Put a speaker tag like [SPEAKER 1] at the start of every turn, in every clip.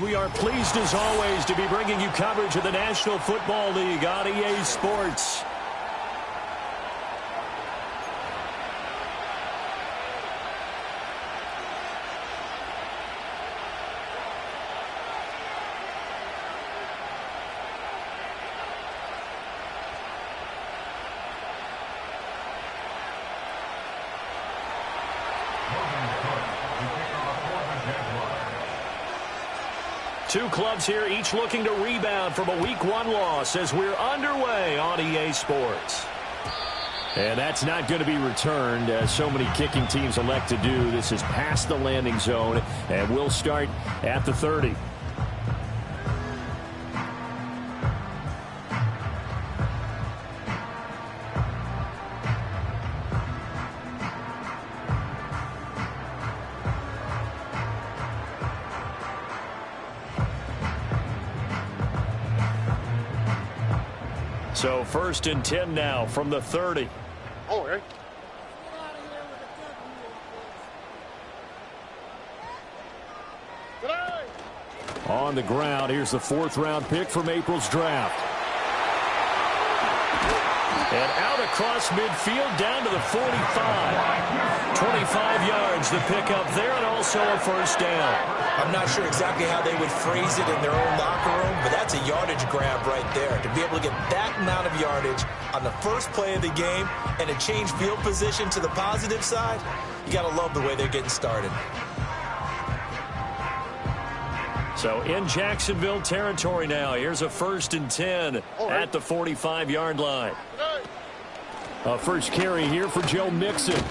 [SPEAKER 1] We are pleased as always to be bringing you coverage of the National Football League on EA Sports. Two clubs here, each looking to rebound from a Week 1 loss as we're underway on EA Sports. And that's not going to be returned, as so many kicking teams elect to do. This is past the landing zone, and we'll start at the 30. So 1st and 10 now from the 30.
[SPEAKER 2] Oh, right.
[SPEAKER 1] On the ground, here's the 4th-round pick from April's draft. And out across midfield down to the 45. 25 yards the pickup there, and also a first down.
[SPEAKER 3] I'm not sure exactly how they would phrase it in their own locker room, but that's a yardage grab right there. To be able to get that amount of yardage on the first play of the game and a change field position to the positive side, you got to love the way they're getting started.
[SPEAKER 1] So in Jacksonville territory now. Here's a 1st and 10 at the 45-yard line. A first carry here for Joe Mixon.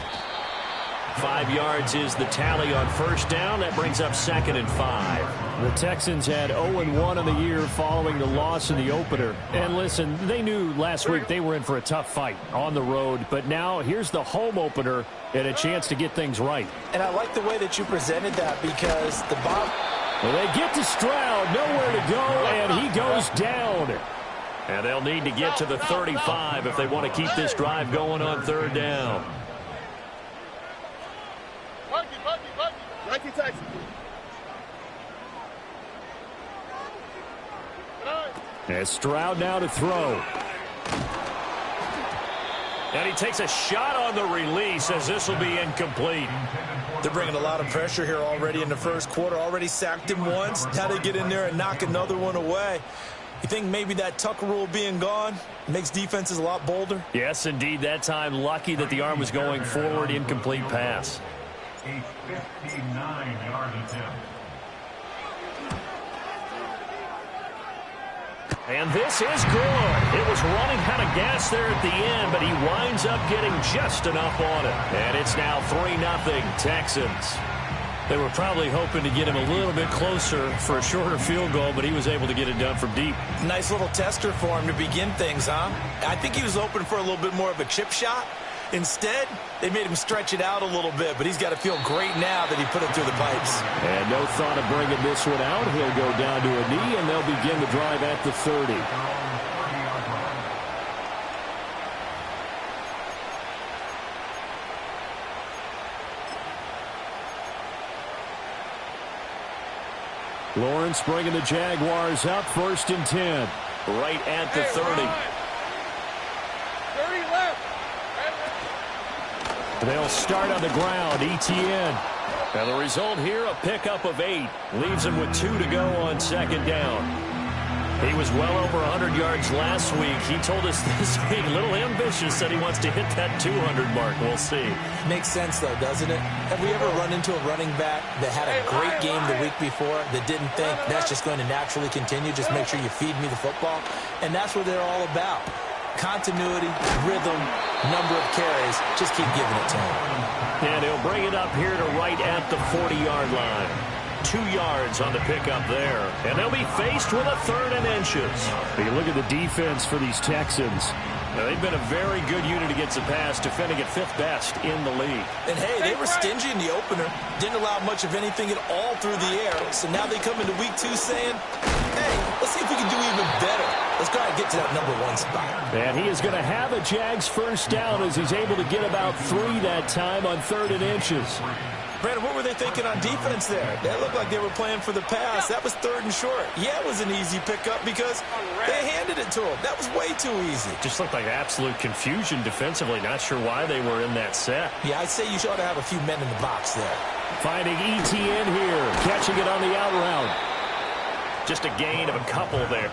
[SPEAKER 1] 5 yards is the tally on first down. That brings up 2nd and 5. The Texans had 0-1 on the year following the loss in the opener. And listen, they knew last week they were in for a tough fight on the road. But now here's the home opener and a chance to get things right.
[SPEAKER 3] And I like the way that you presented that, because the bomb...
[SPEAKER 1] Well, they get to Stroud, nowhere to go, and he goes down. And they'll need to get to the 35 if they want to keep this drive going on 3rd down. As Stroud now to throw. And he takes a shot on the release, as this will be incomplete.
[SPEAKER 3] They're bringing a lot of pressure here already in the first quarter. Already sacked him once. Now they get in there and knock another one away. You think maybe that Tucker rule being gone makes defenses a lot bolder?
[SPEAKER 1] Yes, indeed. That time, lucky that the arm was going forward. Incomplete pass.
[SPEAKER 4] A 59-yard attempt.
[SPEAKER 1] And this is good. It was running out of gas there at the end, but he winds up getting just enough on it. And it's now 3-0 Texans. They were probably hoping to get him a little bit closer for a shorter field goal, but he was able to get it done from deep.
[SPEAKER 3] Nice little tester for him to begin things, huh? I think he was open for a little bit more of a chip shot. Instead, they made him stretch it out a little bit, but he's got to feel great now that he put it through the pipes.
[SPEAKER 1] And no thought of bringing this one out. He'll go down to a knee, and they'll begin the drive at the 30. Lawrence bringing the Jaguars up, 1st and 10. Right at the 30. They'll start on the ground. Etienne. And the result here, a pickup of 8. Leaves him with 2 to go on 2nd down. He was well over 100 yards last week. He told us this week, a little ambitious, said he wants to hit that 200 mark. We'll see.
[SPEAKER 3] Makes sense, though, doesn't it? Have we ever run into a running back that had a great game the week before that didn't think that's just going to naturally continue? Just make sure you feed me the football. And that's what they're all about. Continuity, rhythm, number of carries. Just keep giving it to him.
[SPEAKER 1] And he'll bring it up here to right at the 40-yard line. 2 yards on the pickup there. And they'll be faced with a 3rd and inches. You look at the defense for these Texans. Now, they've been a very good unit against the pass, defending at 5th best in the league.
[SPEAKER 3] And, hey, they were stingy in the opener. Didn't allow much of anything at all through the air. So now they come into week 2 saying, hey, let's see if we can do even better. Let's try and get to that number 1 spot.
[SPEAKER 1] And he is going to have a Jags first down as he's able to get about 3 that time on 3rd and inches.
[SPEAKER 3] Brandon, what were they thinking on defense there? They looked like they were playing for the pass. That was 3rd and short. Yeah, it was an easy pickup because they handed it to him. That was way too easy.
[SPEAKER 1] Just looked like absolute confusion defensively. Not sure why they were in that set.
[SPEAKER 3] Yeah, I'd say you ought to have a few men in the box there.
[SPEAKER 1] Finding ETN here, catching it on the out route. Just a gain of a couple there.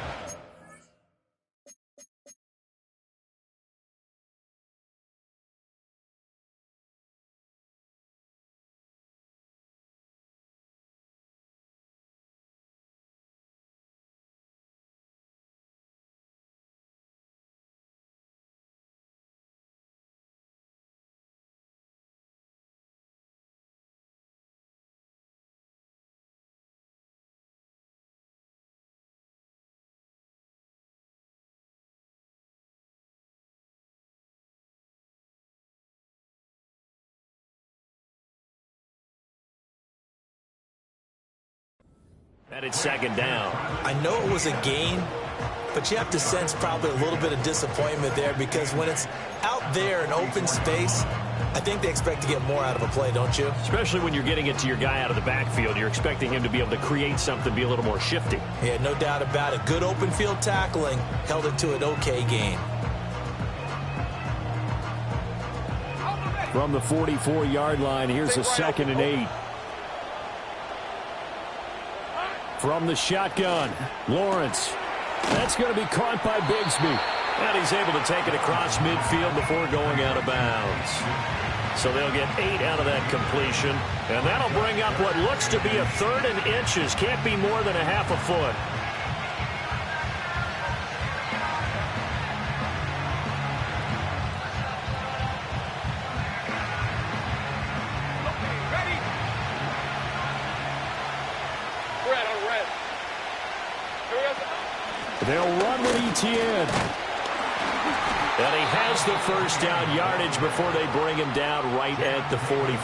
[SPEAKER 1] And it's 2nd down.
[SPEAKER 3] I know it was a gain, but you have to sense probably a little bit of disappointment there because when it's out there in open space, I think they expect to get more out of a play, don't you?
[SPEAKER 1] Especially when you're getting it to your guy out of the backfield. You're expecting him to be able to create something, be a little more shifty.
[SPEAKER 3] Yeah, no doubt about it. Good open field tackling held it to an okay gain.
[SPEAKER 1] From the 44-yard line, here's a 2nd and 8. From the shotgun, Lawrence. That's going to be caught by Bigsby. And he's able to take it across midfield before going out of bounds. So they'll get 8 out of that completion. And that'll bring up what looks to be a 3rd and inches. Can't be more than a half a foot. They'll run with ETN. And he has the 1st down yardage before they bring him down right at the 45.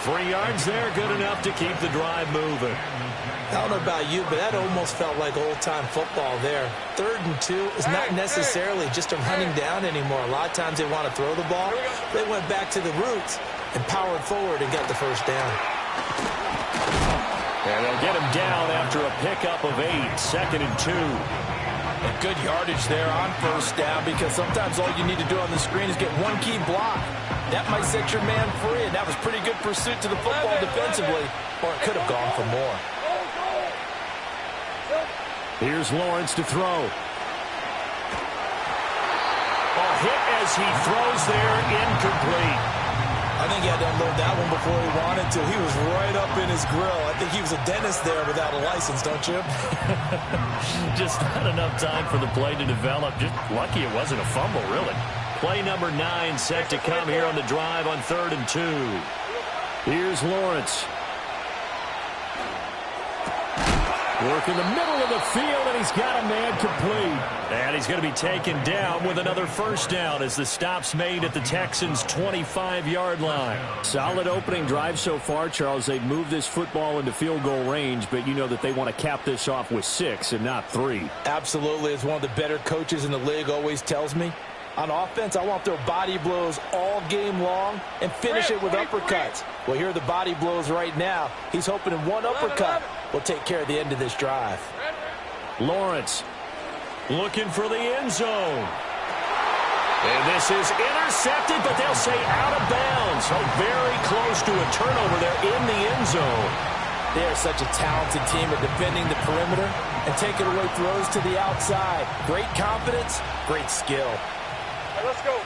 [SPEAKER 1] 3 yards there, good enough to keep the drive moving.
[SPEAKER 3] I don't know about you, but that almost felt like old-time football there. 3rd and 2 is not necessarily just a running down anymore. A lot of times they want to throw the ball. They went back to the roots and powered forward and got the 1st down.
[SPEAKER 1] And they'll get him down after a pickup of 8, 2nd and 2.
[SPEAKER 3] And good yardage there on 1st down because sometimes all you need to do on the screen is get one key block. That might set your man free, and that was pretty good pursuit to the football defensively, or it could have gone for more.
[SPEAKER 1] Here's Lawrence to throw. A hit as he throws there, incomplete.
[SPEAKER 3] I think he had to unload that one before he wanted to. He was right up in his grill. I think he was a dentist there without a license, don't you?
[SPEAKER 1] Just not enough time for the play to develop. Just lucky it wasn't a fumble, really. Play number 9 set to come here on the drive on 3rd and 2. Here's Lawrence. Work in the middle of the field, and he's got a man complete. And he's going to be taken down with another 1st down as the stop's made at the Texans' 25-yard line. Solid opening drive so far, Charles. They've moved this football into field goal range, but you know that they want to cap this off with 6 and not 3.
[SPEAKER 3] Absolutely. As one of the better coaches in the league always tells me, on offense, I want their body blows all game long and finish it with uppercuts. Well, here are the body blows right now. He's hoping in one uppercut will take care of the end of this drive.
[SPEAKER 1] Lawrence looking for the end zone. And this is intercepted, but they'll say out of bounds. So very close to a turnover there in the end zone.
[SPEAKER 3] They are such a talented team at defending the perimeter and taking away throws to the outside. Great confidence, great skill.
[SPEAKER 2] Let's go.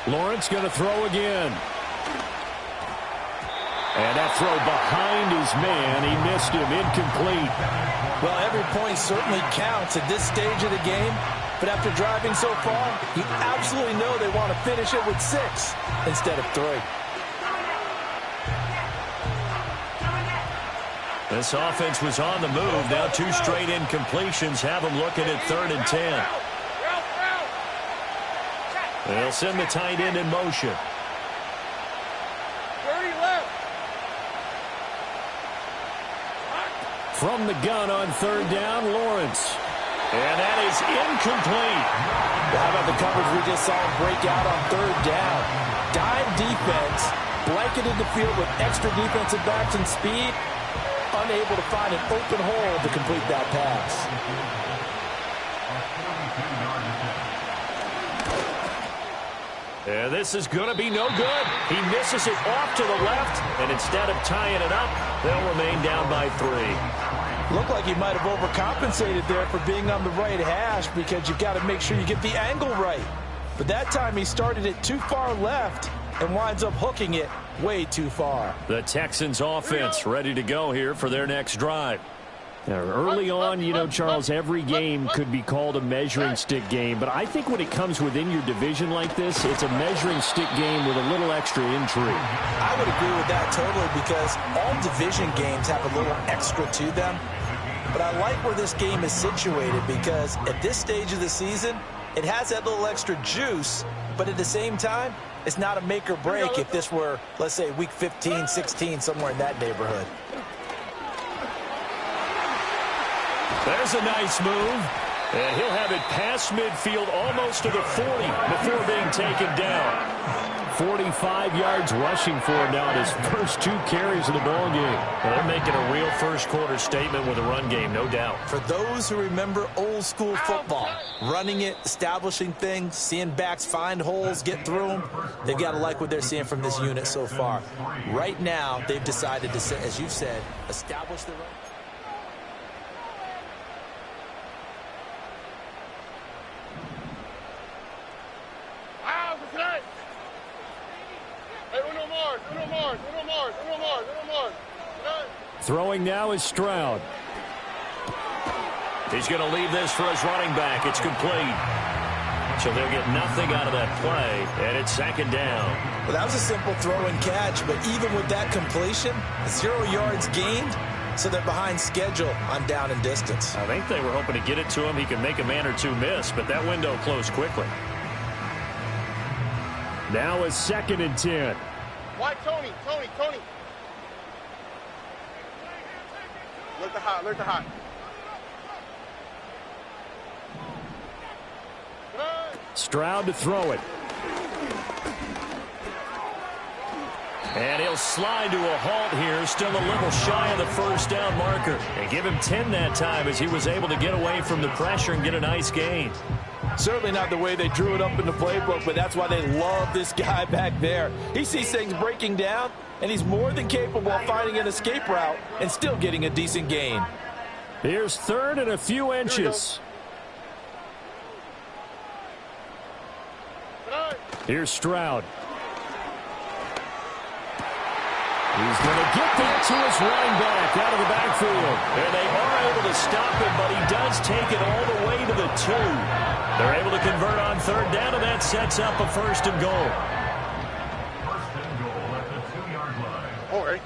[SPEAKER 1] Lawrence going to throw again. And that throw behind his man. He missed him. Incomplete.
[SPEAKER 3] Well, every point certainly counts at this stage of the game. But after driving so far, you absolutely know they want to finish it with 6 instead of 3.
[SPEAKER 1] This offense was on the move. Now 2 straight incompletions have them looking at 3rd and 10. They'll send the tight end in motion.
[SPEAKER 2] 30 left.
[SPEAKER 1] From the gun on 3rd down, Lawrence. And that is incomplete.
[SPEAKER 3] How about the coverage we just saw him break out on 3rd down? Dime defense, blanketed the field with extra defensive backs and speed, unable to find an open hole to complete that pass.
[SPEAKER 1] And this is going to be no good. He misses it off to the left, and instead of tying it up, they'll remain down by 3.
[SPEAKER 3] Looked like he might have overcompensated there for being on the right hash because you've got to make sure you get the angle right. But that time he started it too far left and winds up hooking it way too far.
[SPEAKER 1] The Texans offense ready to go here for their next drive. Now, early on, you know, Charles, every game could be called a measuring stick game. But I think when it comes within your division like this, it's a measuring stick game with a little extra intrigue.
[SPEAKER 3] I would agree with that totally because all division games have a little extra to them. But I like where this game is situated because at this stage of the season, it has that little extra juice. But at the same time, it's not a make or break if this were, let's say, week 15, 16, somewhere in that neighborhood.
[SPEAKER 1] There's a nice move. And he'll have it past midfield almost to the 40 before being taken down. 45 yards rushing for him now in his first 2 carries of the ball game. Well, they're making a real first-quarter statement with a run game, no doubt.
[SPEAKER 3] For those who remember old-school football, running it, establishing things, seeing backs find holes, get through them, they've got to like what they're seeing from this unit so far. Right now, they've decided to, as you've said, establish the run.
[SPEAKER 1] Throwing now is Stroud. He's going to leave this for his running back. It's complete. So they'll get nothing out of that play, and it's second down.
[SPEAKER 3] Well, that was a simple throw and catch, but even with that completion, 0 yards gained, so they're behind schedule on down and distance.
[SPEAKER 1] I think they were hoping to get it to him. He could make a man or two miss, but that window closed quickly. Now is 2nd and 10.
[SPEAKER 2] Why, Tony? Alert the hot.
[SPEAKER 1] Stroud to throw it. And he'll slide to a halt here, still a little shy of the first down marker. And give him 10 that time as he was able to get away from the pressure and get a nice gain.
[SPEAKER 3] Certainly not the way they drew it up in the playbook, but that's why they love this guy back there. He sees things breaking down, and he's more than capable of finding an escape route and still getting a decent gain.
[SPEAKER 1] Here's 3rd and a few inches. Here's Stroud. He's going to get that to his running back out of the backfield. And they are able to stop him, but he does take it all the way to the 2. They're able to convert on 3rd down, and that sets up a 1st and goal.
[SPEAKER 4] 1st and goal at the 2-yard line.
[SPEAKER 2] All right.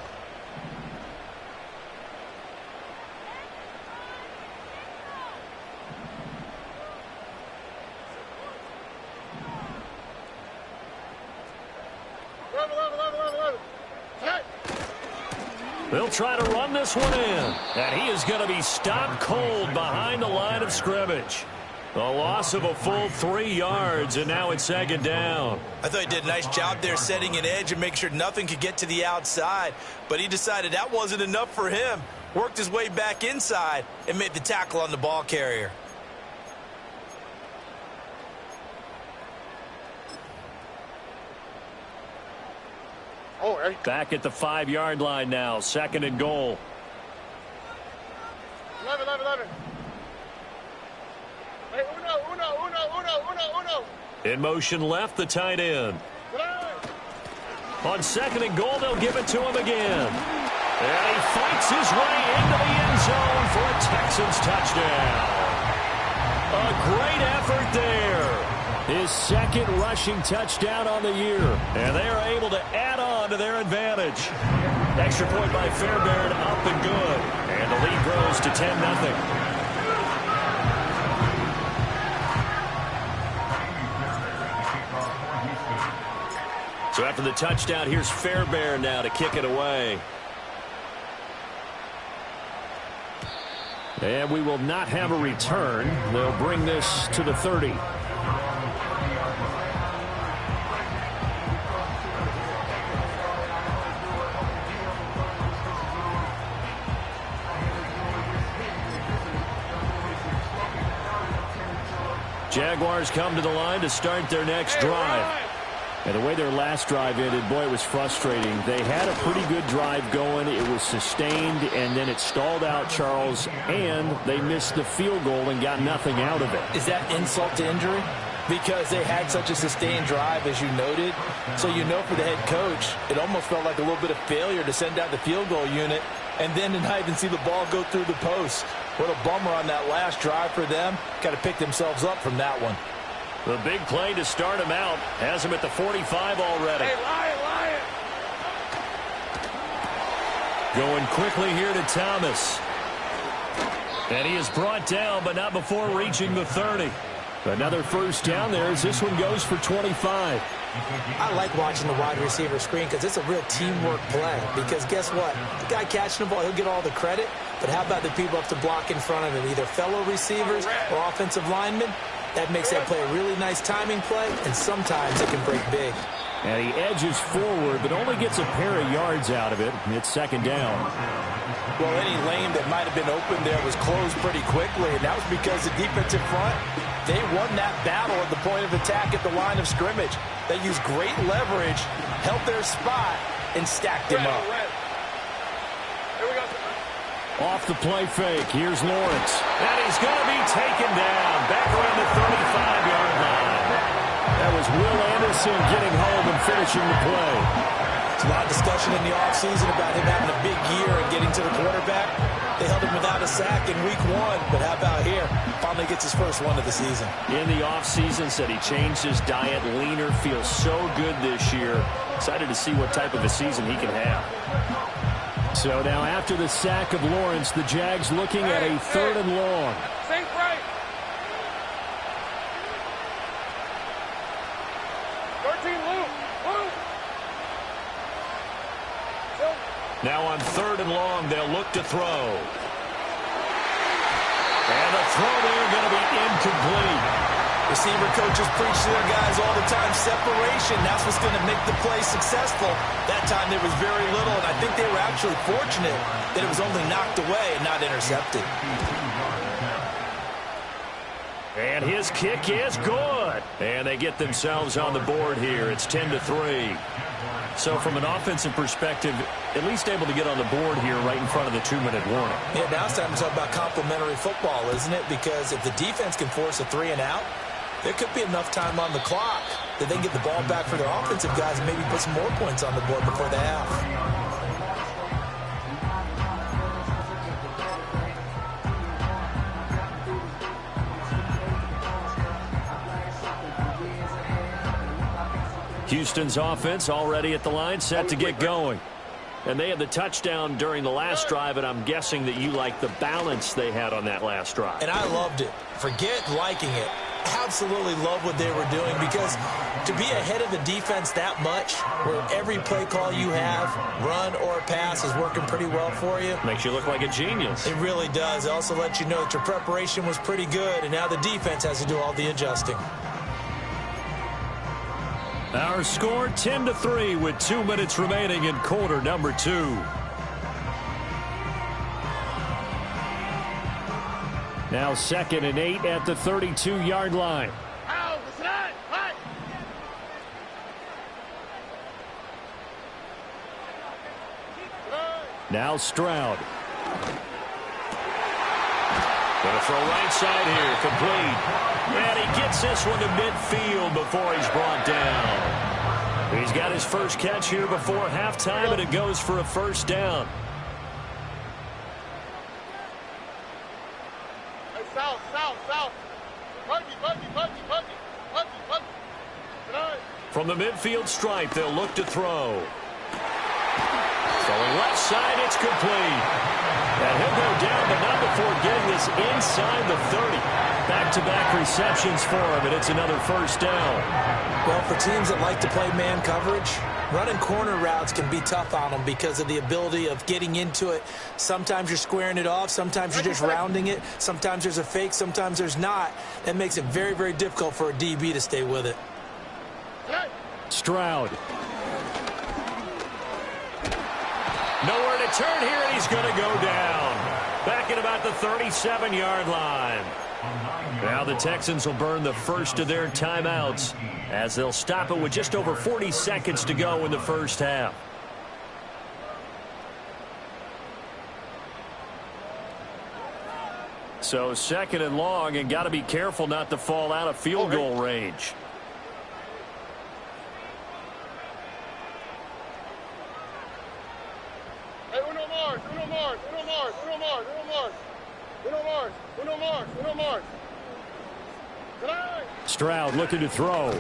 [SPEAKER 1] They'll try to run this one in. And he is going to be stopped cold behind the line of scrimmage. A loss of a full 3 yards, and now it's 2nd down.
[SPEAKER 3] I thought he did a nice job there setting an edge and making sure nothing could get to the outside. But he decided that wasn't enough for him. Worked his way back inside and made the tackle on the ball carrier.
[SPEAKER 2] All right.
[SPEAKER 1] Back at the 5-yard line now, 2nd and goal.
[SPEAKER 2] 11. Hey, uno.
[SPEAKER 1] In motion left, the tight end. On 2nd and goal, they'll give it to him again. And he fights his way into the end zone for a Texans touchdown. A great effort there. His 2nd rushing touchdown on the year. And they are able to add on to their advantage. Extra point by Fairbairn, up and good. And the lead grows to 10-0. So after the touchdown, here's Fairbairn now to kick it away. And we will not have a return. They'll bring this to the 30. Jaguars come to the line to start their next drive. And the way their last drive ended, boy, it was frustrating. They had a pretty good drive going. It was sustained, and then it stalled out, Charles, and they missed the field goal and got nothing out of it.
[SPEAKER 3] Is that insult to injury? Because they had such a sustained drive, as you noted. So you know for the head coach, it almost felt like a little bit of failure to send out the field goal unit and then to not even see the ball go through the post. What a bummer on that last drive for them. Got to pick themselves up from that one.
[SPEAKER 1] The big play to start him out has him at the 45 already.
[SPEAKER 2] Hey, Lion.
[SPEAKER 1] Going quickly here to Thomas. And he is brought down, but not before reaching the 30. Another first down there as this one goes for 25.
[SPEAKER 3] I like watching the wide receiver screen because it's a real teamwork play. Because guess what? The guy catching the ball, he'll get all the credit. But how about the people up to block in front of him, either fellow receivers or offensive linemen? That makes that play a really nice timing play, and sometimes it can break big.
[SPEAKER 1] And he edges forward, but only gets a pair of yards out of it. It's second down.
[SPEAKER 3] Well, any lane that might have been open there was closed pretty quickly, and that was because the defensive front, they won that battle at the point of attack at the line of scrimmage. They used great leverage, held their spot, and stacked him up.
[SPEAKER 2] Here we go.
[SPEAKER 1] Off the play fake, here's Lawrence. And he's going to be taken down back around the 35-yard line. That was Will Anderson getting home and finishing the play.
[SPEAKER 3] There's a lot of discussion in the offseason about him having a big year and getting to the quarterback. They held him without a sack in week 1, but how about here? Finally gets his first one of the season.
[SPEAKER 1] In the offseason, said he changed his diet, leaner, feels so good this year. Excited to see what type of a season he can have. So now after the sack of Lawrence, the Jags looking at a third and long.
[SPEAKER 2] Think right. 13, Luke.
[SPEAKER 1] Now on third and long, they'll look to throw. And the throw there going to be incomplete.
[SPEAKER 3] Receiver coaches preach to their guys all the time. Separation, that's what's going to make the play successful. That time there was very little, and I think they were actually fortunate that it was only knocked away and not intercepted.
[SPEAKER 1] And his kick is good. And they get themselves on the board here. It's 10-3. So from an offensive perspective, at least able to get on the board here right in front of the 2-minute warning.
[SPEAKER 3] Yeah, now it's time to talk about complementary football, isn't it? Because if the defense can force a 3 and out, there could be enough time on the clock that they can get the ball back for their offensive guys and maybe put some more points on the board before the half.
[SPEAKER 1] Houston's offense already at the line, set to get going. And they had the touchdown during the last drive, and I'm guessing that you like the balance they had on that last drive.
[SPEAKER 3] And I loved it. Forget liking it. Absolutely love what they were doing, because to be ahead of the defense that much, where every play call you have, run or pass, is working pretty well for you.
[SPEAKER 1] Makes you look like a genius.
[SPEAKER 3] It really does. It also lets you know that your preparation was pretty good, and now the defense has to do all the adjusting.
[SPEAKER 1] Our score 10-3 with 2 minutes remaining in quarter number 2. Now 2nd and 8 at the 32-yard line. Now Stroud. Going to throw right side here, complete. And he gets this one to midfield before he's brought down. He's got his first catch here before halftime, and it goes for a first down.
[SPEAKER 2] South. Buggy.
[SPEAKER 1] From the midfield stripe, they'll look to throw. Throwing left side, it's complete. And he'll go down, but not before getting this inside the 30. Back-to-back receptions for him, and it's another first down.
[SPEAKER 3] Well, for teams that like to play man coverage, running corner routes can be tough on them because of the ability of getting into it. Sometimes you're squaring it off. Sometimes you're just rounding it. Sometimes there's a fake. Sometimes there's not. That makes it very, very difficult for a DB to stay with it.
[SPEAKER 1] Stroud. Nowhere to turn here, and he's going to go down. Back at about the 37-yard line. Now the Texans will burn the first of their timeouts as they'll stop it with just over 40 seconds to go in the first half. So second and long, and got to be careful not to fall out of field goal range.
[SPEAKER 2] Hey, Uno Mars, Uno Mars, Uno Mars, Uno Mars, Uno Mars, Uno Mars, Uno Mars, Uno Mars.
[SPEAKER 1] Stroud looking to throw.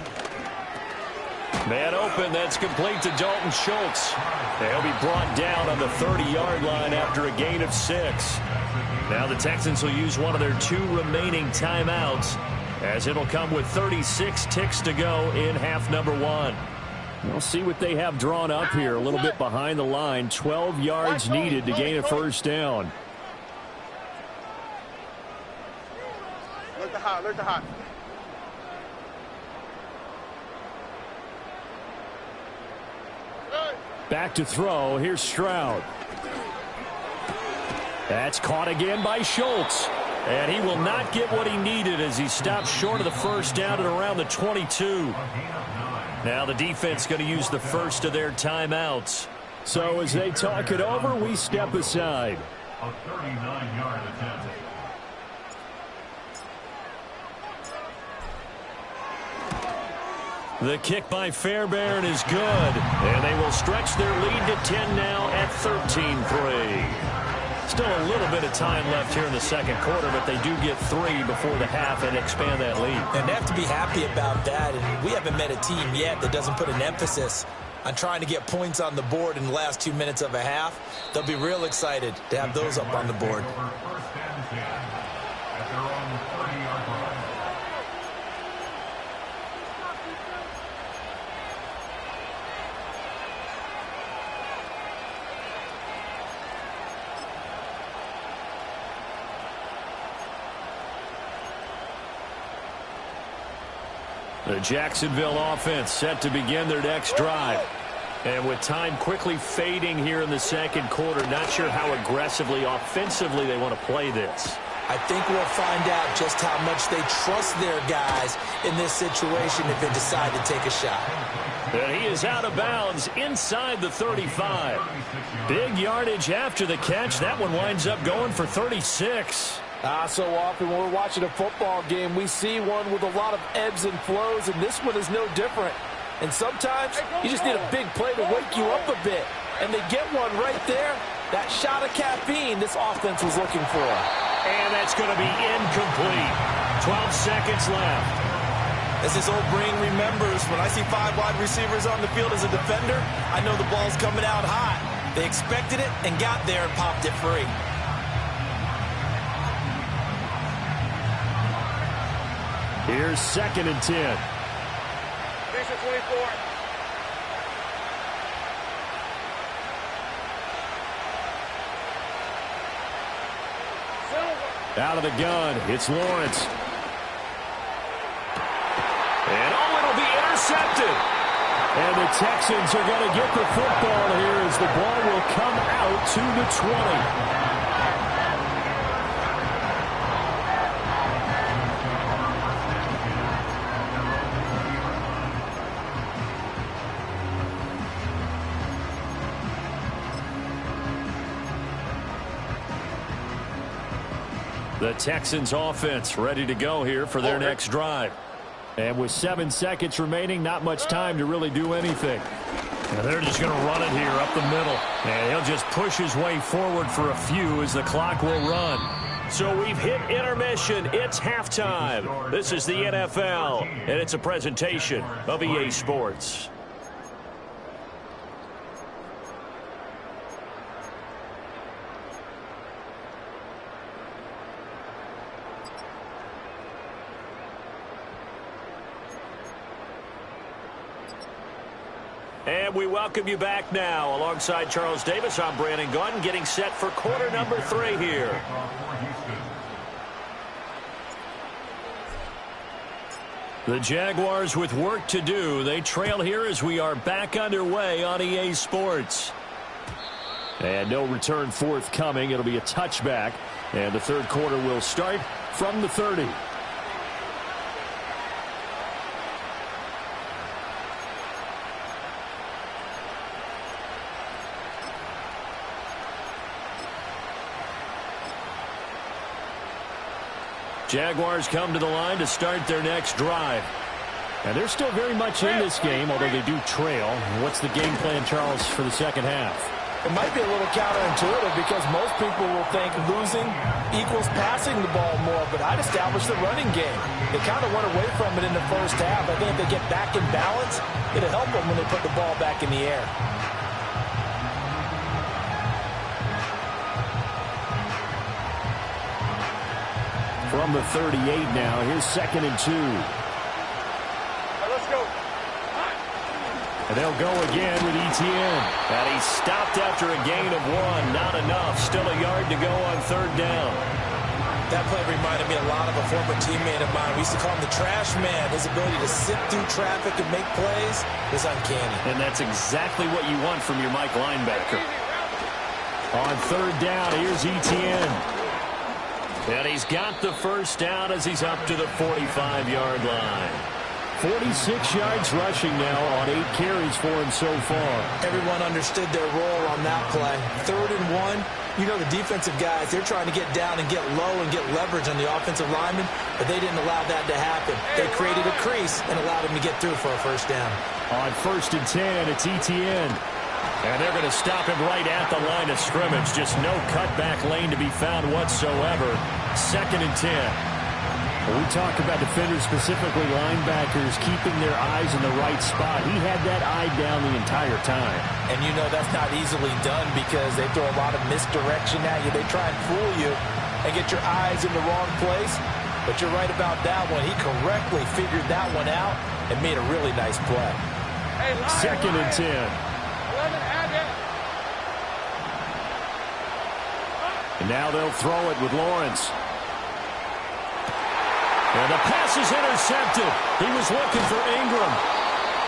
[SPEAKER 1] Man open, that's complete to Dalton Schultz. They'll be brought down on the 30-yard line after a gain of 6. Now the Texans will use one of their 2 remaining timeouts as it'll come with 36 ticks to go in half number 1. We'll see what they have drawn up here. A little bit behind the line. 12 yards needed to gain a first down.
[SPEAKER 2] Look the hot, look the hot.
[SPEAKER 1] Back to throw. Here's Stroud. That's caught again by Schultz. And he will not get what he needed as he stops short of the first down at around the 22. Now the defense going to use the first of their timeouts. So as they talk it over, we step aside.
[SPEAKER 4] A 39-yard attempt.
[SPEAKER 1] The kick by Fairbairn is good. And they will stretch their lead to 10 now at 13-3. Still a little bit of time left here in the second quarter, but they do get 3 before the half and expand that lead.
[SPEAKER 3] And they have to be happy about that. And we haven't met a team yet that doesn't put an emphasis on trying to get points on the board in the last 2 minutes of a half. They'll be real excited to have those up on the board.
[SPEAKER 4] First and 10 at their own 30-yard line.
[SPEAKER 1] The Jacksonville offense set to begin their next drive. And with time quickly fading here in the second quarter, not sure how aggressively, offensively they want to play this.
[SPEAKER 3] I think we'll find out just how much they trust their guys in this situation if they decide to take a shot.
[SPEAKER 1] And he is out of bounds inside the 35. Big yardage after the catch. That one winds up going for 36.
[SPEAKER 5] So often when we're watching a football game, we see one with a lot of ebbs and flows, and this one is no different. And sometimes you just need a big play to wake you up a bit. And they get one right there. That shot of caffeine this offense was looking for.
[SPEAKER 1] And that's going to be incomplete. 12 seconds left.
[SPEAKER 6] As this old brain remembers, when I see 5 wide receivers on the field as a defender, I know the ball's coming out hot. They expected it and got there and popped it free.
[SPEAKER 1] Here's second and 10.
[SPEAKER 2] Station 24.
[SPEAKER 1] Out of the gun, it's Lawrence. And it'll be intercepted. And the Texans are going to get the football here as the ball will come out to the 20. The Texans offense ready to go here for their next drive. And with 7 seconds remaining, not much time to really do anything. And they're just going to run it here up the middle. And he'll just push his way forward for a few as the clock will run. So we've hit intermission. It's halftime. This is the NFL, and it's a presentation of EA Sports. And we welcome you back now. Alongside Charles Davis, I'm Brandon Gaudin, getting set for quarter number 3 here. The Jaguars with work to do. They trail here as we are back underway on EA Sports. And no return forthcoming. It'll be a touchback. And the third quarter will start from the 30. Jaguars come to the line to start their next drive. And they're still very much in this game, although they do trail. What's the game plan, Charles, for the second half?
[SPEAKER 5] It might be a little counterintuitive because most people will think losing equals passing the ball more, but I'd establish the running game. They kind of went away from it in the first half. I think if they get back in balance, it'll help them when they put the ball back in the air.
[SPEAKER 1] From the 38 now, here's 2nd and 2.
[SPEAKER 2] Let's go.
[SPEAKER 1] And they'll go again with Etienne. And he's stopped after a gain of 1. Not enough. Still a yard to go on 3rd down.
[SPEAKER 6] That play reminded me a lot of a former teammate of mine. We used to call him the trash man. His ability to sit through traffic and make plays was uncanny.
[SPEAKER 1] And that's exactly what you want from your Mike linebacker. On 3rd down, here's Etienne. And he's got the first down as he's up to the 45-yard line. 46 yards rushing now on 8 carries for him so far.
[SPEAKER 6] Everyone understood their role on that play. 3rd and 1. You know the defensive guys, they're trying to get down and get low and get leverage on the offensive lineman, but they didn't allow that to happen. They created a crease and allowed him to get through for a first down.
[SPEAKER 1] On 1st and 10, it's Etienne. And they're going to stop him right at the line of scrimmage. Just no cutback lane to be found whatsoever. 2nd and 10. When we talk about defenders, specifically linebackers, keeping their eyes in the right spot, he had that eye down the entire time.
[SPEAKER 5] And you know that's not easily done because they throw a lot of misdirection at you. They try and fool you and get your eyes in the wrong place. But you're right about that one. He correctly figured that one out and made a really nice play.
[SPEAKER 2] Hey,
[SPEAKER 1] 2nd and 10.
[SPEAKER 2] 11, add that.
[SPEAKER 1] And now they'll throw it with Lawrence. And the pass is intercepted. He was looking for Ingram.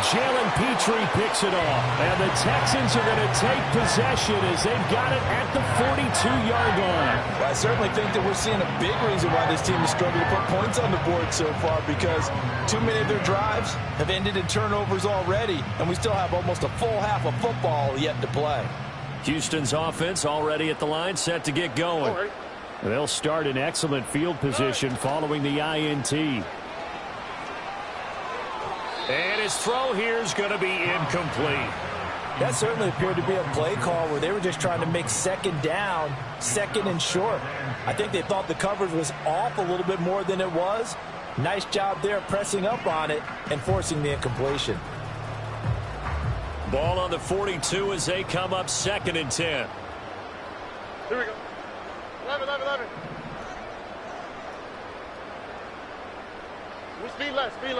[SPEAKER 1] Jalen Petrie picks it off. And the Texans are going to take possession as they've got it at the 42-yard line.
[SPEAKER 5] Well, I certainly think that we're seeing a big reason why this team has struggled to put points on the board so far because too many of their drives have ended in turnovers already, and we still have almost a full half of football yet to play.
[SPEAKER 1] Houston's offense already at the line, set to get going. They'll start in excellent field position following the INT. And his throw here is going to be incomplete.
[SPEAKER 5] That certainly appeared to be a play call where they were just trying to make 2nd down, 2nd and short. I think they thought the coverage was off a little bit more than it was. Nice job there pressing up on it and forcing the incompletion.
[SPEAKER 1] Ball on the 42 as they come up 2nd and 10.
[SPEAKER 2] Here we go. 11. We speed left. Hey,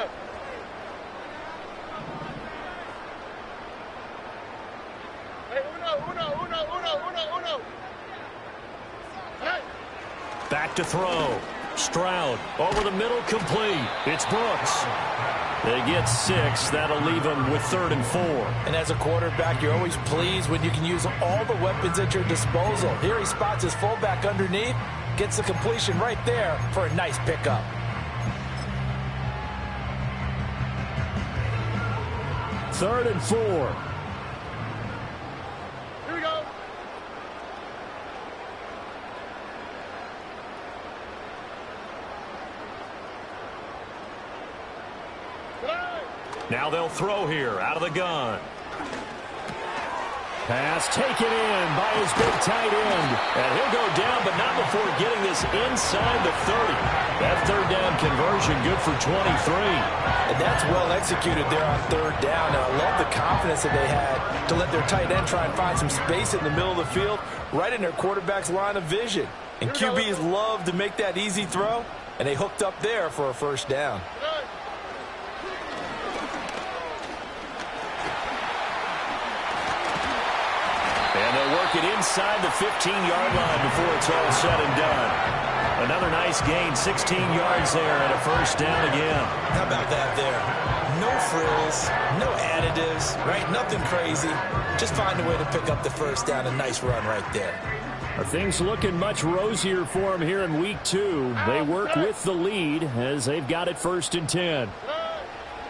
[SPEAKER 2] uno. Hey.
[SPEAKER 1] Back to throw. Stroud over the middle, complete. It's Brooks. They get 6. That'll leave them with 3rd and 4.
[SPEAKER 5] And as a quarterback, you're always pleased when you can use all the weapons at your disposal. Here he spots his fullback underneath, gets the completion right there for a nice pickup.
[SPEAKER 1] Third and 4.
[SPEAKER 2] Here we go.
[SPEAKER 1] Now they'll throw here out of the gun. Pass taken in by his big tight end. And he'll go down, but not before getting this inside the 30. That 3rd down conversion good for 23.
[SPEAKER 5] And that's well executed there on 3rd down. And I love the confidence that they had to let their tight end try and find some space in the middle of the field, right in their quarterback's line of vision. And QBs love to make that easy throw, and they hooked up there for a first down.
[SPEAKER 1] And they'll work it inside the 15-yard line before it's all said and done. Another nice gain, 16 yards there, and a first down again.
[SPEAKER 6] How about that there? No frills, no additives, right? Nothing crazy. Just find a way to pick up the first down. A nice run right there.
[SPEAKER 1] Are things looking much rosier for them here in week 2? They work with the lead as they've got it 1st and 10.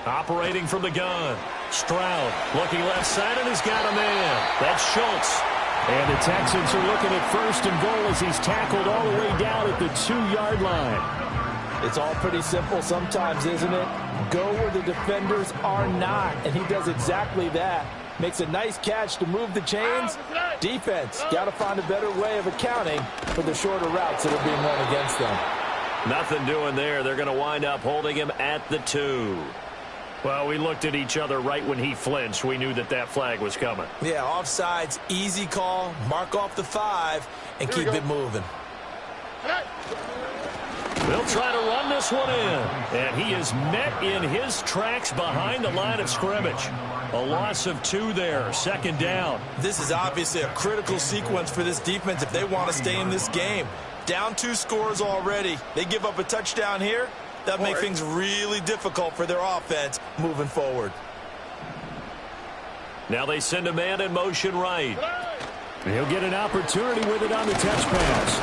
[SPEAKER 1] Operating from the gun. Stroud looking left side and has got a man. That's Schultz. And the Texans are looking at 1st and goal as he's tackled all the way down at the 2-yard line.
[SPEAKER 5] It's all pretty simple sometimes, isn't it? Go where the defenders are not, and he does exactly that. Makes a nice catch to move the chains. Defense, got to find a better way of accounting for the shorter routes that are being run against them.
[SPEAKER 1] Nothing doing there. They're going to wind up holding him at the 2. Well, we looked at each other right when he flinched. We knew that that flag was coming.
[SPEAKER 6] Yeah, offsides, easy call. Mark off the 5 and keep it moving.
[SPEAKER 1] They'll try to run this one in. And he is met in his tracks behind the line of scrimmage. A loss of 2 there, 2nd down.
[SPEAKER 6] This is obviously a critical sequence for this defense if they want to stay in this game. Down 2 scores already. They give up a touchdown here. That makes things really difficult for their offense moving forward.
[SPEAKER 1] Now they send a man in motion right. He'll get an opportunity with it on the touch pass.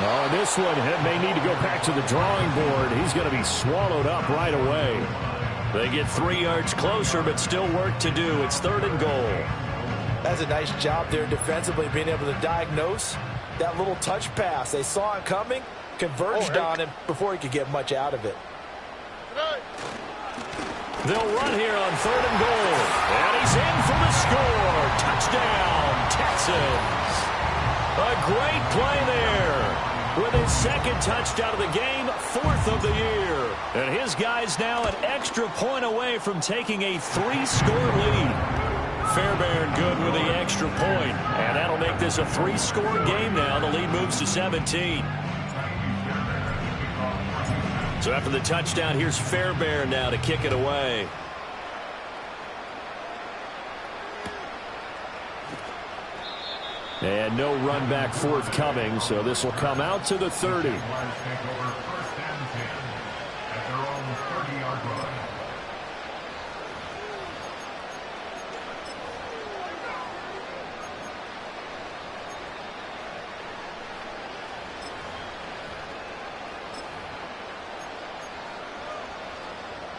[SPEAKER 1] Oh, this one may need to go back to the drawing board. He's going to be swallowed up right away. They get 3 yards closer, but still work to do. It's 3rd and goal.
[SPEAKER 5] That's a nice job there defensively, being able to diagnose that little touch pass. They saw it coming, converged on him before he could get much out of it.
[SPEAKER 1] They'll run here on 3rd and goal. And he's in for the score. Touchdown, Texans. A great play there. With his 2nd touchdown of the game, 4th of the year. And his guy's now an extra point away from taking a 3-score lead. Fairbairn good with the extra point. And that'll make this a 3-score game now. The lead moves to 17. So after the touchdown, here's Fairbairn now to kick it away. And no run back forthcoming, so this will come out to the 30.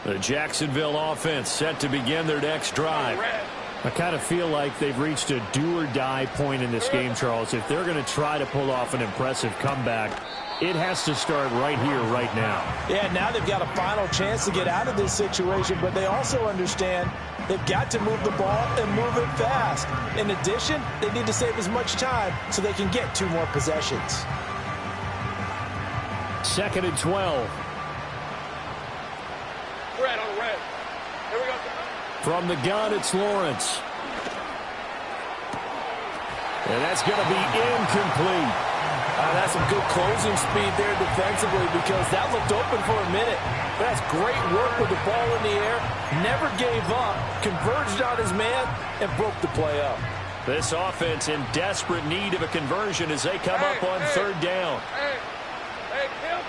[SPEAKER 1] The Jacksonville offense set to begin their next drive. I kind of feel like they've reached a do-or-die point in this game, Charles. If they're going to try to pull off an impressive comeback, it has to start right here, right now.
[SPEAKER 5] Yeah, now they've got a final chance to get out of this situation, but they also understand they've got to move the ball and move it fast. In addition, they need to save as much time so they can get 2 more possessions.
[SPEAKER 1] 2nd and 12.
[SPEAKER 2] Red on red. Here we go.
[SPEAKER 1] From the gun, it's Lawrence. And that's going to be incomplete.
[SPEAKER 5] That's some good closing speed there defensively because that looked open for a minute. That's great work with the ball in the air. Never gave up, converged on his man, and broke the play up.
[SPEAKER 1] This offense in desperate need of a conversion as they come up on 3rd down.
[SPEAKER 2] Hey, kill.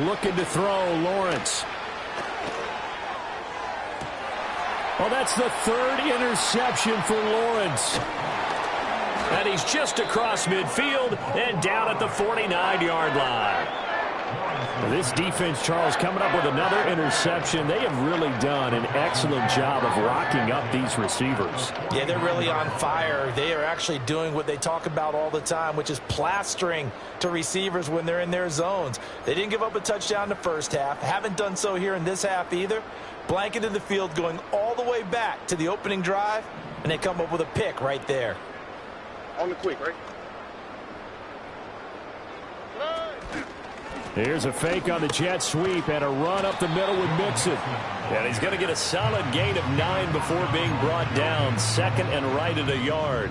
[SPEAKER 1] Looking to throw, Lawrence. Well, that's the 3rd interception for Lawrence. And he's just across midfield and down at the 49-yard line. This defense, Charles, coming up with another interception. They have really done an excellent job of locking up these receivers.
[SPEAKER 5] Yeah, they're really on fire. They are actually doing what they talk about all the time, which is plastering to receivers when they're in their zones. They didn't give up a touchdown in the first half. Haven't done so here in this half either. Blanketed the field going all the way back to the opening drive, and they come up with a pick right there.
[SPEAKER 2] On the quick, right?
[SPEAKER 1] Here's a fake on the jet sweep and a run up the middle with Mixon. And he's going to get a solid gain of 9 before being brought down. 2nd and right at a yard.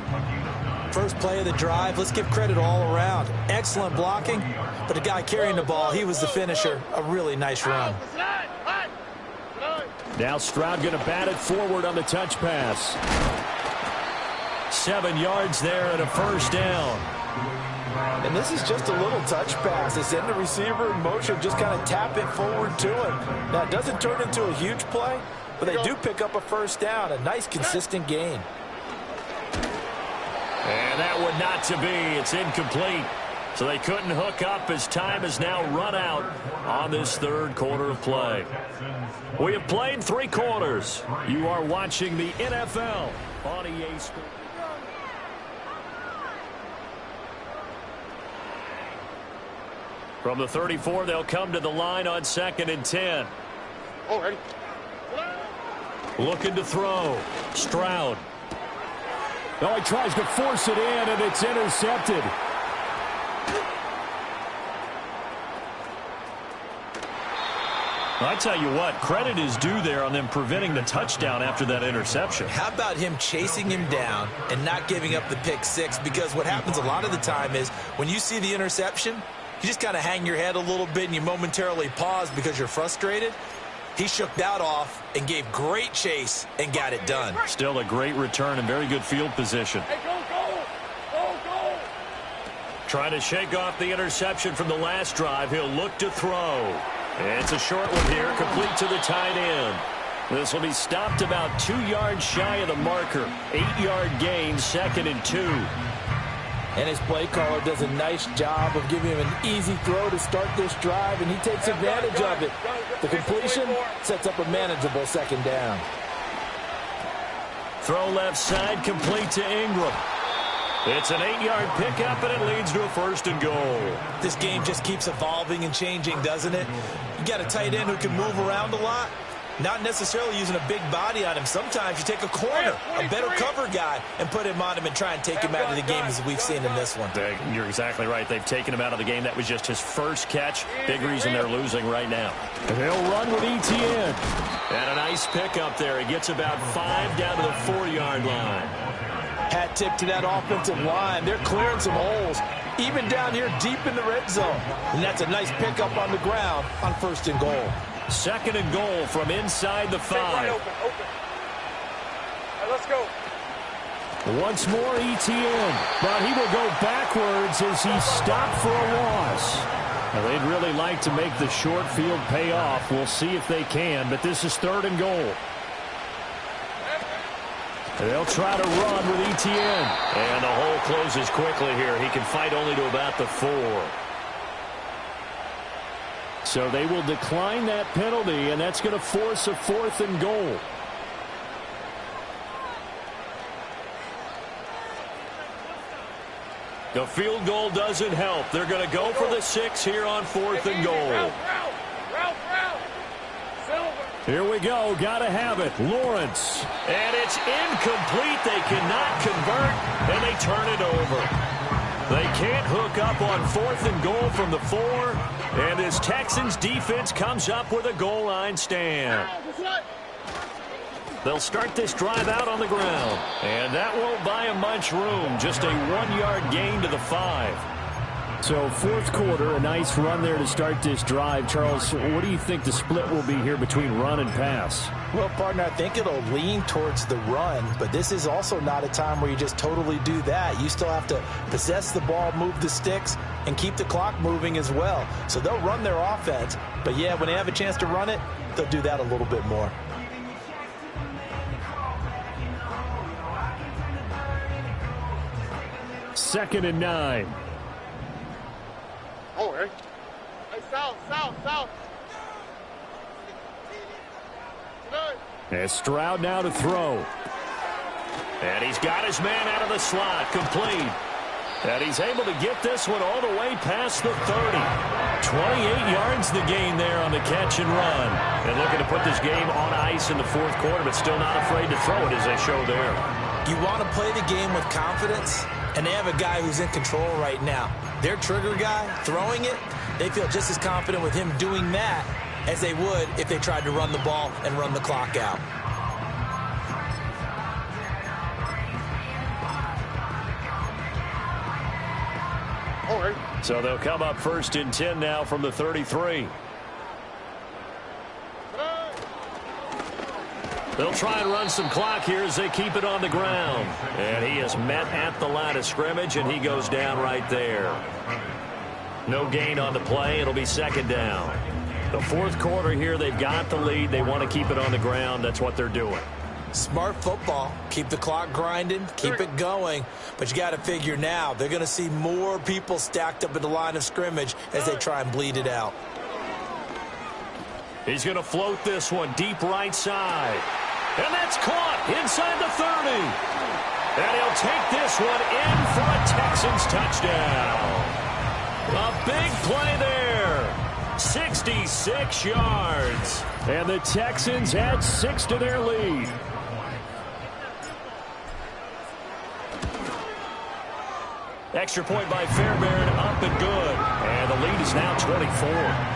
[SPEAKER 6] First play of the drive, let's give credit all around. Excellent blocking, but the guy carrying the ball, he was the finisher. A really nice run.
[SPEAKER 1] Now Stroud going to bat it forward on the touch pass. 7 yards there and a 1st down.
[SPEAKER 5] And this is just a little touch pass. They send the receiver in motion, just kind of tap it forward to him. Now, it doesn't turn into a huge play, but they do pick up a first down. A nice, consistent gain.
[SPEAKER 1] And that one not to be. It's incomplete. So they couldn't hook up as time has now run out on this third quarter of play. We have played 3 quarters. You are watching the NFL on EA Sports. From the 34, they'll come to the line on 2nd and 10.
[SPEAKER 2] Oh, ready.
[SPEAKER 1] Looking to throw. Stroud.
[SPEAKER 7] Oh, he tries to force it in, and it's intercepted.
[SPEAKER 1] I tell you what, credit is due there on them preventing the touchdown after that interception.
[SPEAKER 6] How about him chasing him down and not giving up the pick six? Because what happens a lot of the time is when you see the interception, you just kind of hang your head a little bit and you momentarily pause because you're frustrated. He shook that off and gave great chase and got it done.
[SPEAKER 1] Still a great return and very good field position.
[SPEAKER 2] Hey, go, go! Go, go!
[SPEAKER 1] Trying to shake off the interception from the last drive. He'll look to throw. And it's a short one here, complete to the tight end. This will be stopped about 2 yards shy of the marker. 8-yard gain, 2nd and 2.
[SPEAKER 5] And his play caller does a nice job of giving him an easy throw to start this drive, and he takes advantage of it. The completion sets up a manageable 2nd down.
[SPEAKER 1] Throw left side, complete to Ingram. It's an 8-yard pickup, and it leads to a 1st and goal.
[SPEAKER 6] This game just keeps evolving and changing, doesn't it? You got a tight end who can move around a lot. Not necessarily using a big body on him. Sometimes you take a corner, a better cover guy, and put him on him and try and take him out of the game as we've seen in this one.
[SPEAKER 1] You're exactly right. They've taken him out of the game. That was just his first catch. Big reason they're losing right now.
[SPEAKER 7] And they'll run with ETN.
[SPEAKER 1] And a nice pickup there. He gets about 5 down to the 4-yard line.
[SPEAKER 5] Hat tip to that offensive line. They're clearing some holes, even down here deep in the red zone. And that's a nice pickup on the ground on 1st and goal.
[SPEAKER 1] 2nd and goal from inside the 5.
[SPEAKER 2] Right, open. All right, let's go.
[SPEAKER 7] Once more ETN, but he will go backwards as he stopped for a loss.
[SPEAKER 1] Now, they'd really like to make the short field pay off. We'll see if they can, but this is 3rd and goal. They'll try to run with ETN. And the hole closes quickly here. He can fight only to about the 4.
[SPEAKER 7] So they will decline that penalty, and that's going to force a 4th and goal.
[SPEAKER 1] The field goal doesn't help. They're going to go for the 6 here on 4th and goal.
[SPEAKER 7] Here we go. Got to have it. Lawrence.
[SPEAKER 1] And it's incomplete. They cannot convert, and they turn it over. They can't hook up on 4th and goal from the 4, and this Texans defense comes up with a goal line stand. They'll start this drive out on the ground, and that won't buy them much room. Just a 1-yard gain to the 5.
[SPEAKER 7] So 4th quarter, a nice run there to start this drive. Charles, what do you think the split will be here between run and pass?
[SPEAKER 5] Well, partner, I think it'll lean towards the run, but this is also not a time where you just totally do that. You still have to possess the ball, move the sticks, and keep the clock moving as well. So they'll run their offense, but yeah, when they have a chance to run it, they'll do that a little bit more.
[SPEAKER 7] Second and 9.
[SPEAKER 2] Oh, hey. Hey, south.
[SPEAKER 7] And Stroud now to throw.
[SPEAKER 1] And he's got his man out of the slot, complete. And he's able to get this one all the way past the 30. 28 yards the gain there on the catch and run. And looking to put this game on ice in the 4th quarter, but still not afraid to throw it as they show there.
[SPEAKER 6] You want to play the game with confidence, and they have a guy who's in control right now. Their trigger guy, throwing it, they feel just as confident with him doing that as they would if they tried to run the ball and run the clock out.
[SPEAKER 2] Oh, hey.
[SPEAKER 1] So they'll come up 1st and 10 now from the 33. They'll try and run some clock here as they keep it on the ground. And he is met at the line of scrimmage, and he goes down right there. No gain on the play. It'll be 2nd down. The fourth quarter here, they've got the lead. They want to keep it on the ground. That's what they're doing.
[SPEAKER 3] Smart football. Keep the clock grinding. Keep it going. But you got to figure now, they're going to see more people stacked up at the line of scrimmage as they try and bleed it out.
[SPEAKER 1] He's going to float this one deep right side. And that's caught inside the 30. And he'll take this one in for a Texans touchdown. A big play there. 66 yards.
[SPEAKER 7] And the Texans add 6 to their lead.
[SPEAKER 1] Extra point by Fairbairn, up and good. And the lead is now 24.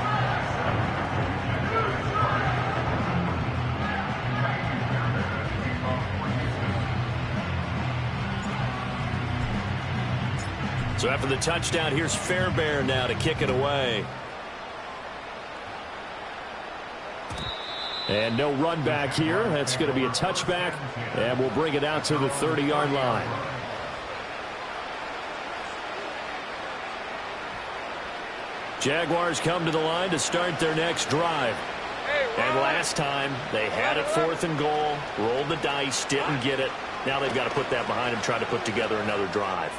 [SPEAKER 1] So after the touchdown, here's Fairbairn now to kick it away.
[SPEAKER 7] And no run back here. That's going to be a touchback. And we'll bring it out to the 30-yard line.
[SPEAKER 1] Jaguars come to the line to start their next drive. And last time, they had it 4th and goal, rolled the dice, didn't get it. Now they've got to put that behind them, try to put together another drive.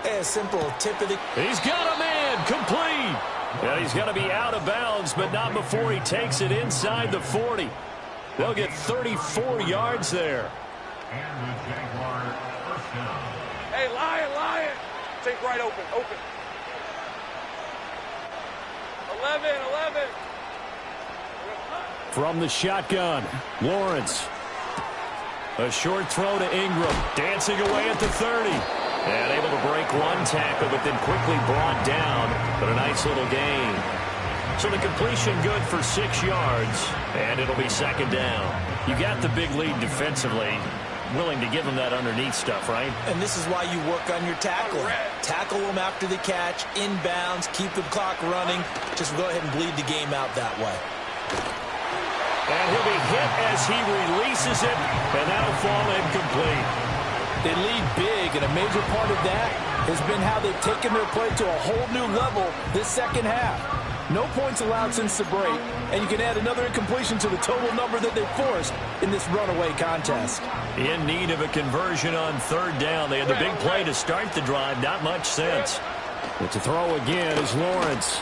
[SPEAKER 3] A simple tip of the...
[SPEAKER 1] He's got a man, complete. And he's going to be out of bounds, but not before he takes it inside the 40. They'll get 34 yards there.
[SPEAKER 4] And the Jaguars first down.
[SPEAKER 2] Hey, Lion. Take right open. 11.
[SPEAKER 7] From the shotgun, Lawrence.
[SPEAKER 1] A short throw to Ingram, dancing away at the 30. And able to break one tackle, but then quickly brought down. But a nice little gain. So the completion good for 6 yards, and it'll be 2nd down. You got the big lead defensively. Willing to give them that underneath stuff, right?
[SPEAKER 3] And this is why you work on your tackling. Tackle them after the catch, inbounds, keep the clock running. Just go ahead and bleed the game out that way.
[SPEAKER 1] And he'll be hit as he releases it, and that'll fall incomplete.
[SPEAKER 5] They lead big, and a major part of that has been how they've taken their play to a whole new level this second half. No points allowed since the break, and you can add another incompletion to the total number that they forced in this runaway contest.
[SPEAKER 1] In need of a conversion on 3rd down. They had the big play to start the drive. Not much sense.
[SPEAKER 7] But to throw again is Lawrence.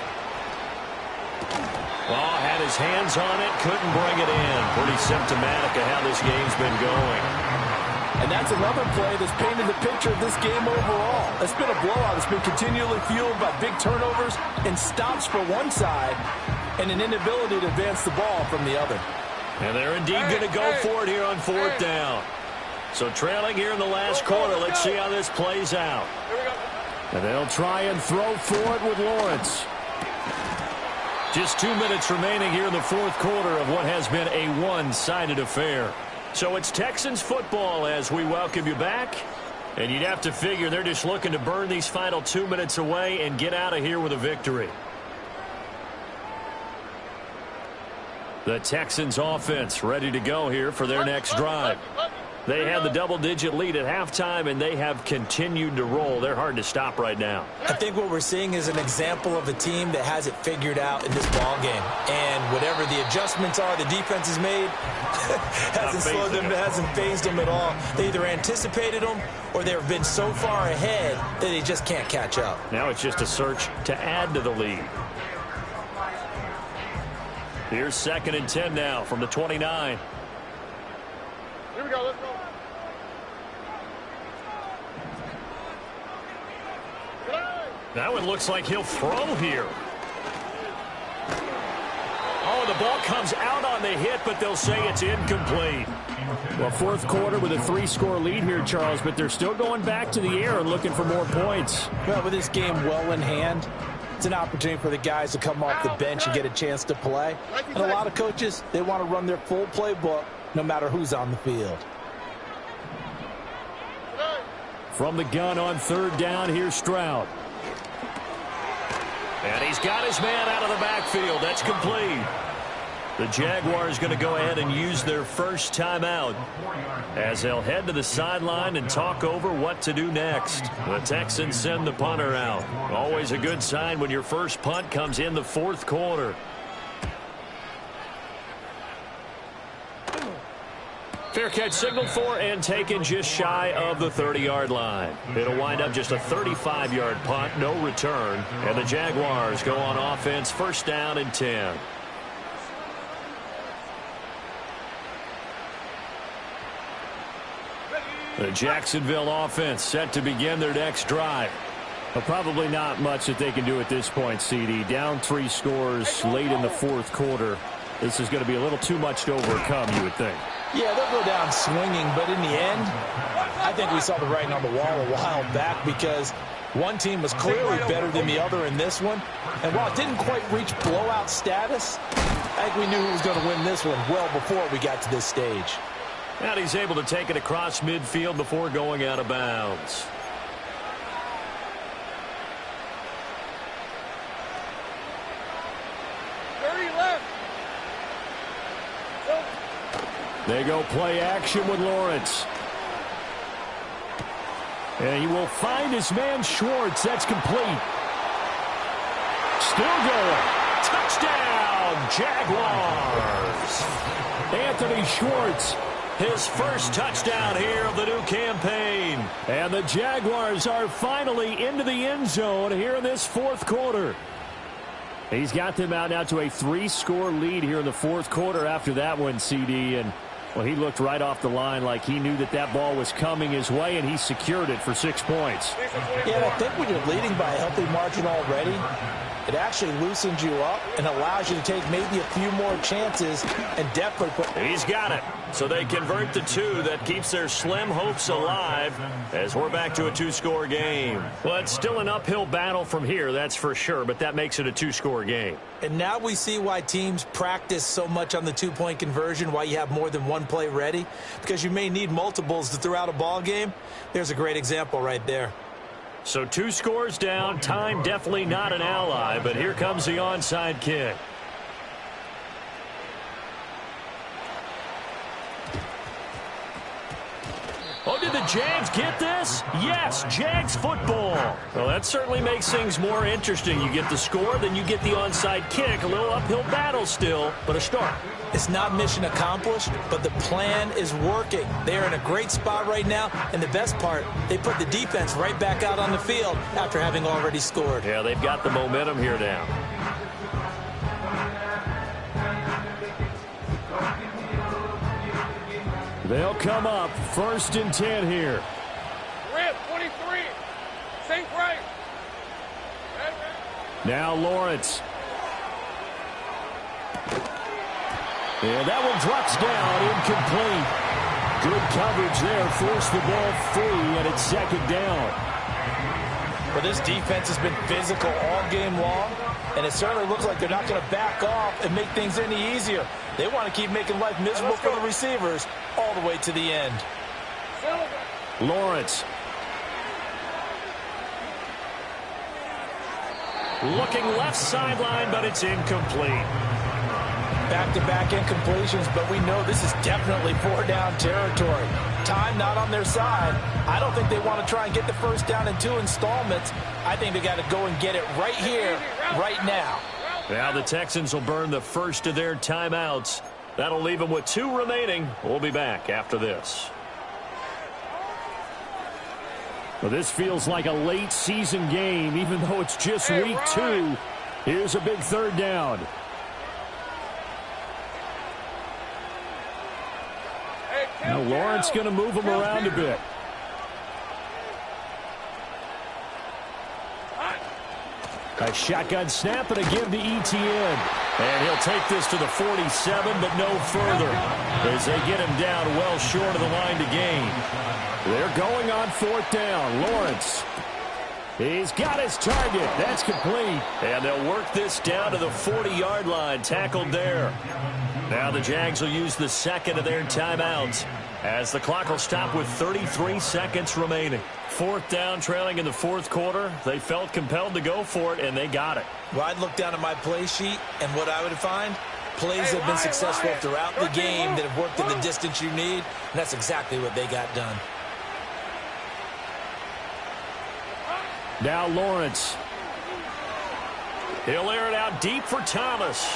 [SPEAKER 1] Well, had his hands on it, couldn't bring it in. Pretty symptomatic of how this game's been going.
[SPEAKER 5] And that's another play that's painted the picture of this game overall. It's been a blowout. It's been continually fueled by big turnovers and stops for one side and an inability to advance the ball from the other.
[SPEAKER 1] And they're indeed going to go for it here on 4th down. So trailing here in the last quarter. Let's see how this plays out.
[SPEAKER 7] And they'll try and throw for it with Lawrence.
[SPEAKER 1] Just 2 minutes remaining here in the 4th quarter of what has been a one-sided affair. So it's Texans football as we welcome you back. And you'd have to figure they're just looking to burn these final 2 minutes away and get out of here with a victory. The Texans offense ready to go here for their next drive. They had the double-digit lead at halftime, and they have continued to roll. They're hard to stop right now.
[SPEAKER 3] I think what we're seeing is an example of a team that has it figured out in this ball game. And whatever the adjustments are the defense has made hasn't slowed them, hasn't phased them at all. They either anticipated them or they've been so far ahead that they just can't catch up.
[SPEAKER 1] Now it's just a search to add to the lead. Here's 2nd and 10 now from the 29.
[SPEAKER 2] Here we go, let's go.
[SPEAKER 1] That one looks like he'll throw here. Oh, the ball comes out on the hit, but they'll say it's incomplete.
[SPEAKER 7] Well, 4th quarter with a 3-score lead here, Charles, but they're still going back to the air and looking for more points.
[SPEAKER 5] Well, with this game well in hand, it's an opportunity for the guys to come off the bench and get a chance to play. And a lot of coaches, they want to run their full playbook no matter who's on the field.
[SPEAKER 7] From the gun on 3rd down, here's Stroud.
[SPEAKER 1] And he's got his man out of the backfield. That's complete. The Jaguars going to go ahead and use their first timeout as they'll head to the sideline and talk over what to do next. The Texans send the punter out. Always a good sign when your first punt comes in the 4th quarter. fair catch signaled for and taken just shy of the 30-yard line. It'll wind up just a 35-yard punt, no return. And the Jaguars go on offense, first down and 10. The Jacksonville offense set to begin their next drive.
[SPEAKER 7] Well, probably not much that they can do at this point, CD. Down 3 scores late in the fourth quarter. This is going to be a little too much to overcome, you would think.
[SPEAKER 3] Yeah, they'll go down swinging, but in the end, I think we saw the writing on the wall a while back because one team was clearly better than the other in this one. And while it didn't quite reach blowout status, I think we knew who was going to win this one well before we got to this stage.
[SPEAKER 1] And he's able to take it across midfield before going out of bounds.
[SPEAKER 7] They go play action with Lawrence. And he will find his man Schwartz. That's complete. Still going.
[SPEAKER 1] Touchdown, Jaguars.
[SPEAKER 7] Anthony Schwartz.
[SPEAKER 1] His first touchdown here of the new campaign.
[SPEAKER 7] And the Jaguars are finally into the end zone here in this fourth quarter. He's got them out now to a 3-score lead here in the fourth quarter after that one, CD. And, well, he looked right off the line like he knew that that ball was coming his way, and he secured it for 6 points.
[SPEAKER 3] Yeah, and I think when you're leading by a healthy margin already, it actually loosens you up and allows you to take maybe a few more chances and definitely put...
[SPEAKER 1] He's got it. So they convert the 2. That keeps their slim hopes alive as we're back to a 2-score game. Well, it's still an uphill battle from here, that's for sure, but that makes it a 2-score game.
[SPEAKER 3] And now we see why teams practice so much on the 2-point conversion, why you have more than one play ready, because you may need multiples to throw out a ball game. There's a great example right there.
[SPEAKER 1] So 2 scores down, time definitely not an ally, but here comes the onside kick. Oh, did the Jags get this? Yes, Jags football. Well, that certainly makes things more interesting. You get the score, then you get the onside kick. A little uphill battle still, but a start.
[SPEAKER 3] It's not mission accomplished, but the plan is working. They're in a great spot right now, and the best part, they put the defense right back out on the field after having already scored.
[SPEAKER 1] Yeah, they've got the momentum here now.
[SPEAKER 7] They'll come up first and 10 here.
[SPEAKER 2] Red 23. Sink right.
[SPEAKER 7] Now Lawrence. And that one drops down, incomplete. Good coverage there, forced the ball free, and it's second down.
[SPEAKER 3] Well, this defense has been physical all game long, and it certainly looks like they're not going to back off and make things any easier. They want to keep making life miserable for the receivers all the way to the end.
[SPEAKER 7] Lawrence.
[SPEAKER 1] Looking left sideline, but it's incomplete.
[SPEAKER 3] Back-to-back incompletions, but we know this is definitely 4-down territory. Time not on their side. I don't think they want to try and get the first down in 2 installments. I think they got to go and get it right here, right now.
[SPEAKER 1] Now the Texans will burn the first of their timeouts. That'll leave them with 2 remaining. We'll be back after this.
[SPEAKER 7] Well, this feels like a late season game, even though it's just week 2. Here's a big third down. Now Lawrence going to move him around a bit. A shotgun snap and a give to Etienne.
[SPEAKER 1] And he'll take this to the 47, but no further, as they get him down well short of the line to gain.
[SPEAKER 7] They're going on 4th down. Lawrence. He's got his target. That's complete.
[SPEAKER 1] And they'll work this down to the 40-yard line, tackled there. Now the Jags will use the second of their timeouts as the clock will stop with 33 seconds remaining. 4th down, trailing in the fourth quarter. They felt compelled to go for it, and they got it.
[SPEAKER 3] Well, I'd look down at my play sheet, and what I would find, plays have been successful throughout the game that have worked in the distance you need, and that's exactly what they got done.
[SPEAKER 7] Now Lawrence.
[SPEAKER 1] He'll air it out deep for Thomas.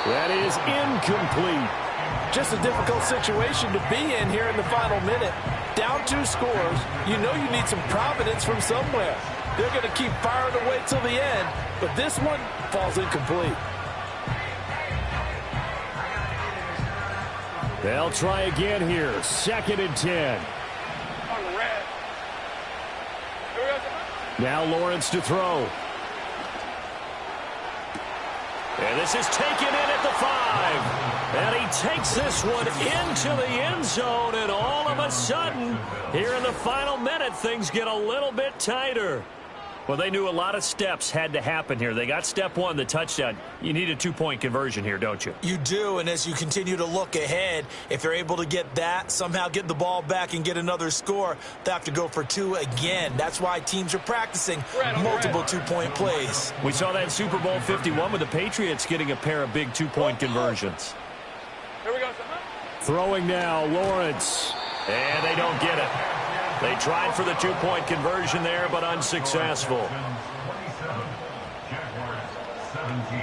[SPEAKER 7] That is incomplete.
[SPEAKER 5] just a difficult situation to be in here in the final minute. Down 2 scores, you know you need some providence from somewhere. They're going to keep firing away till the end, but this one falls incomplete.
[SPEAKER 7] They'll try again here. 2nd and 10. Now Lawrence to throw.
[SPEAKER 1] And this is taken in at the 5. And he takes this one into the end zone. And all of a sudden, here in the final minute, things get a little bit tighter. Well, they knew a lot of steps had to happen here. They got step 1, the touchdown. You need a 2-point conversion here, don't you?
[SPEAKER 6] You do, and as you continue to look ahead, if they're able to get that, somehow get the ball back and get another score, they have to go for 2 again. That's why teams are practicing multiple 2-point plays.
[SPEAKER 1] We saw that Super Bowl 51 with the Patriots getting a pair of big 2-point conversions.
[SPEAKER 2] Here we go.
[SPEAKER 7] Throwing now, Lawrence.
[SPEAKER 1] And they don't get it. They tried for the 2-point conversion there, but unsuccessful.
[SPEAKER 4] 27, Jaguars 17.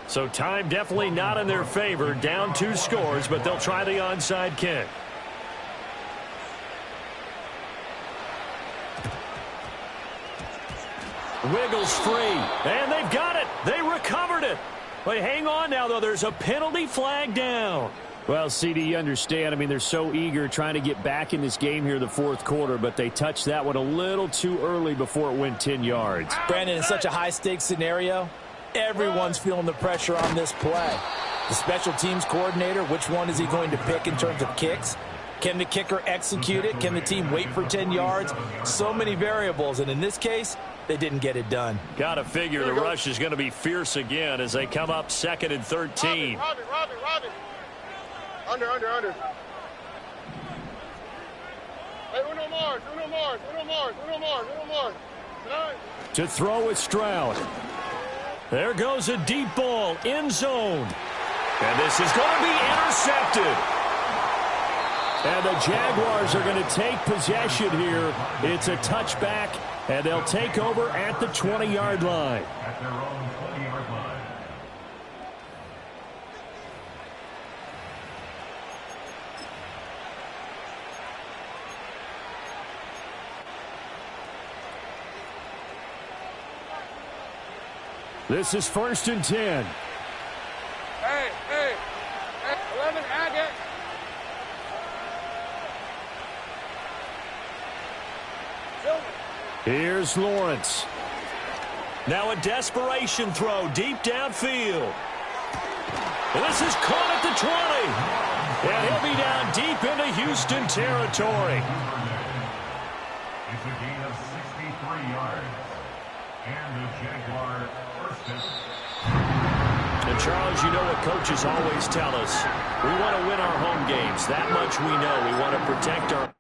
[SPEAKER 1] So time definitely not in their favor. Down 2 scores, but they'll try the onside kick. Wiggles free, and they've got it. They recovered it. But hang on now, though. There's a penalty flag down.
[SPEAKER 7] Well, CD, you understand. I mean, they're so eager trying to get back in this game here in the 4th quarter, but they touched that one a little too early before it went 10 yards.
[SPEAKER 5] Brandon, in such a high-stakes scenario, everyone's feeling the pressure on this play. The special teams coordinator, which one is he going to pick in terms of kicks? Can the kicker execute it? Can the team wait for 10 yards? So many variables, and in this case, they didn't get it done.
[SPEAKER 1] Got to figure the rush is going to be fierce again as they come up 2nd and 13.
[SPEAKER 2] Robbie. Under. Hey, uno more.
[SPEAKER 7] To throw is Stroud.
[SPEAKER 1] There goes a deep ball, end zone. And this is going to be intercepted.
[SPEAKER 7] And the Jaguars are going to take possession here. It's a touchback, and they'll take over at the 20-yard line.
[SPEAKER 4] At their own 20-yard line.
[SPEAKER 7] This is 1st and 10.
[SPEAKER 2] Hey, 11 Agate.
[SPEAKER 7] Here's Lawrence.
[SPEAKER 1] Now a desperation throw deep downfield. And this is caught at the 20. And he'll be down deep into Houston territory.
[SPEAKER 4] It's a gain of 63 yards. And the Jaguar first down.
[SPEAKER 1] And Charles, you know what coaches always tell us. We want to win our home games. That much we know. We want to protect our